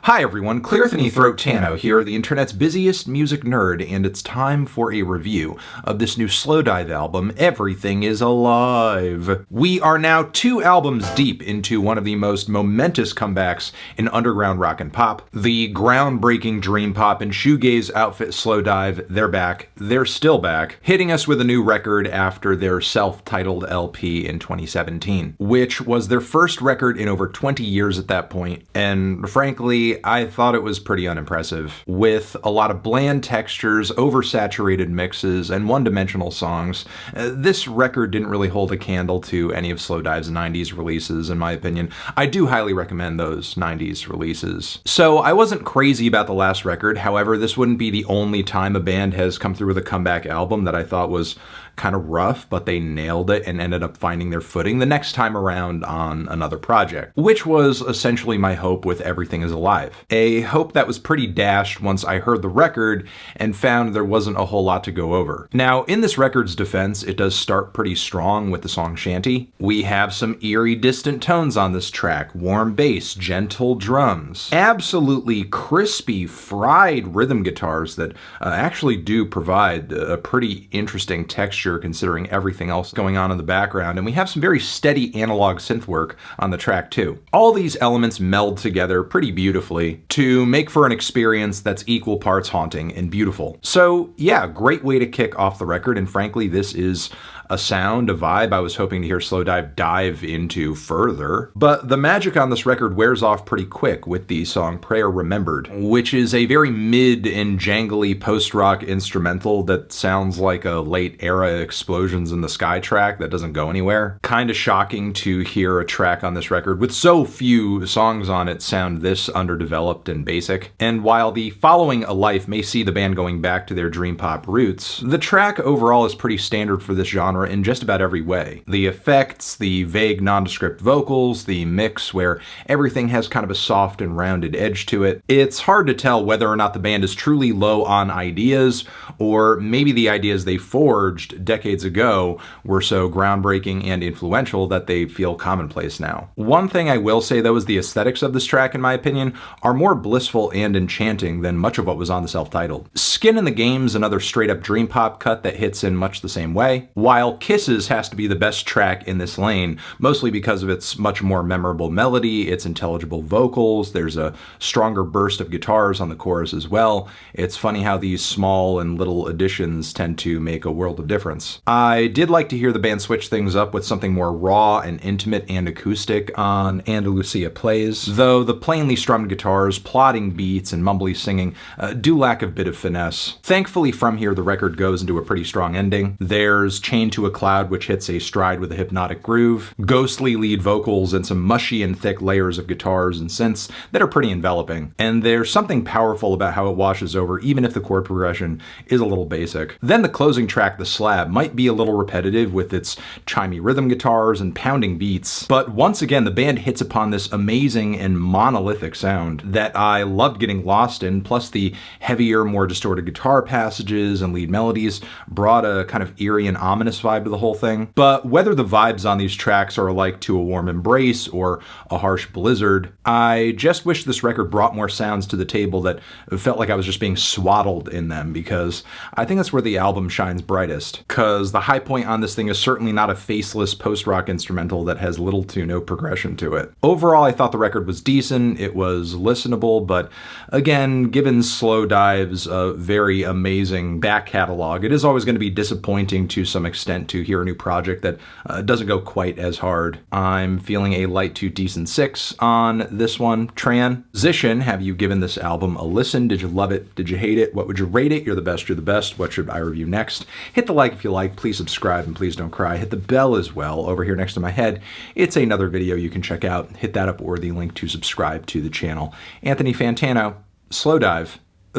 Hi everyone, Clearthany Throat Tano here, the internet's busiest music nerd, and it's time for a review of this new Slowdive album, Everything Is Alive. We are now 2 albums deep into one of the most momentous comebacks in underground rock and pop. The groundbreaking dream pop and shoegaze outfit Slowdive, they're back. They're still back, hitting us with a new record after their self-titled LP in 2017, which was their first record in over 20 years at that point, and frankly, I thought it was pretty unimpressive. With a lot of bland textures, oversaturated mixes, and one-dimensional songs, this record didn't really hold a candle to any of Slowdive's 90s releases, in my opinion. I do highly recommend those 90s releases. So I wasn't crazy about the last record, however, this wouldn't be the only time a band has come through with a comeback album that I thought was kind of rough, but they nailed it and ended up finding their footing the next time around on another project, which was essentially my hope with Everything Is Alive. A hope that was pretty dashed once I heard the record and found there wasn't a whole lot to go over. Now, in this record's defense, it does start pretty strong with the song Shanty. We have some eerie, distant tones on this track, warm bass, gentle drums, absolutely crispy, fried rhythm guitars that actually do provide a pretty interesting texture considering everything else going on in the background, and we have some very steady analog synth work on the track too. All these elements meld together pretty beautifully to make for an experience that's equal parts haunting and beautiful. So yeah, great way to kick off the record, and frankly this is a sound, a vibe I was hoping to hear Slowdive dive into further. But the magic on this record wears off pretty quick with the song Prayer Remembered, which is a very mid and jangly post-rock instrumental that sounds like a late era Explosions in the Sky track that doesn't go anywhere. Kinda shocking to hear a track on this record with so few songs on it sound this underdeveloped and basic. And while the following A Life may see the band going back to their dream pop roots, the track overall is pretty standard for this genre in just about every way. The effects, the vague nondescript vocals, the mix where everything has kind of a soft and rounded edge to it. It's hard to tell whether or not the band is truly low on ideas, or maybe the ideas they forged decades ago were so groundbreaking and influential that they feel commonplace now. One thing I will say though is the aesthetics of this track, in my opinion, are more blissful and enchanting than much of what was on the self-titled. Skin in the Game's another straight up dream pop cut that hits in much the same way, while Kisses has to be the best track in this lane, mostly because of its much more memorable melody, its intelligible vocals, there's a stronger burst of guitars on the chorus as well. It's funny how these small and little additions tend to make a world of difference. I did like to hear the band switch things up with something more raw and intimate and acoustic on Andalusia Plays, though the plainly strummed guitars, plodding beats, and mumbly singing do lack a bit of finesse. Thankfully from here the record goes into a pretty strong ending. There's Chained to a Cloud, which hits a stride with a hypnotic groove, ghostly lead vocals, and some mushy and thick layers of guitars and synths that are pretty enveloping. And there's something powerful about how it washes over even if the chord progression is a little basic. Then the closing track, The SLAB, might be a little repetitive with its chimey rhythm guitars and pounding beats, but once again the band hits upon this amazing and monolithic sound that I loved getting lost in, plus the heavier, more distorted guitar passages and lead melodies brought a kind of eerie and ominous vibe to the whole thing. But whether the vibes on these tracks are alike to A Warm Embrace or A Harsh Blizzard, I just wish this record brought more sounds to the table that felt like I was just being swaddled in them, because I think that's where the album shines brightest. Because the high point on this thing is certainly not a faceless post-rock instrumental that has little to no progression to it. Overall, I thought the record was decent, it was listenable, but again, given Slowdive's very amazing back catalog, it is always going to be disappointing to some extent to hear a new project that doesn't go quite as hard. I'm feeling a light to decent 6 on this one. Transition, have you given this album a listen? Did you love it? Did you hate it? What would you rate it? You're the best, you're the best. What should I review next? Hit the like if you like, please subscribe, and please don't cry. Hit the bell as well over here next to my head. It's another video you can check out. Hit that up or the link to subscribe to the channel. Anthony Fantano, Slowdive,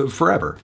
forever.